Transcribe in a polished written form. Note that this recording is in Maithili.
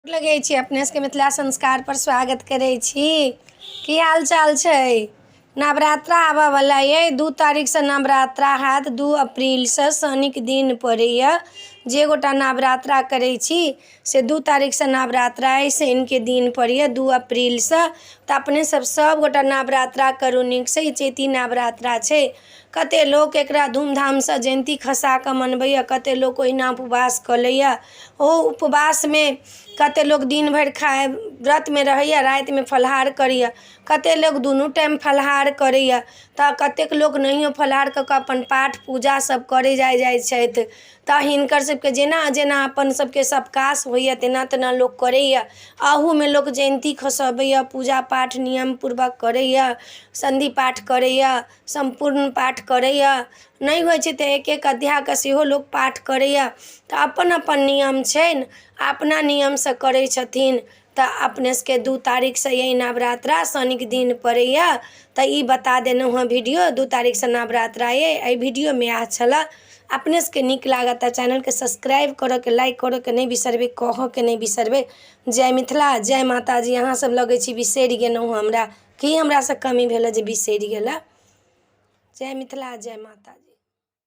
लगे छी अपने सबके मिथिला संस्कार पर स्वागत करे छी। की हाल चाल छै? नवरात्रा आबा वाला ये 2 तारीख से नवरात्रा हैत। 2 अप्रैल से शनिक दिन पड़ैया। जे गोटा नवरात्रा करे छी से 2 तारीख से नवरात्रा है, शनि के दिन पड़ैया 2 अप्रैल से। तो अपने सब गोटा नवरात्रा करू नीक से। ई चैती नवरात्रा छै। कते लोग एकरा धूमधाम से जयंती खसा के मनबैया, कते लोग ओहिना उपवास क लैया। ओ उपवास में कते लोग दिन भर खाए व्रत में रहैया, रात में फलाहार करैया। कते लोग दुनू टाइम फलाहार करैया। तो कतेक लोग नहियो फलाहार क के अपन पाठ पूजा सब करे जाय छथि। तो हिनकर सबके जेना जेना अपन सबके सबकास होइया तेना तेना लोग करैया। आहू में लोग जयंती खसबैया, पूजा पाठ नियम पूर्वक करैया, संधि पाठ करैया, संपूर्ण पाठ करैया। नहीं होइ छै तो एक एक अध्याय के सेहो लोग पाठ करैया। तो अपन अपन नियम छनि, अपना नियम से करै छथिन। तो अपने सबके 2 तारीख से यही नवरात्रा शनिक दिन पड़ैया। तो ई बता देलहुँ हँ वीडियो 2 तारीख से नवरात्रा ये। एहि वीडियो में आ छला। अपने सबके नीक लागत चैनल के सब्सक्राइब करऽ के, लाइक करऽ के नहीं बिसरबे, कहऽ के नहीं बिसरबे। जय मिथिला, जय माता जी। अहाँ सब लगे छी बिसरि गेलहुँ हमरा, की हमरा से कमी भेल जे बिसरि गेला। जय मिथिला, जय माता जी।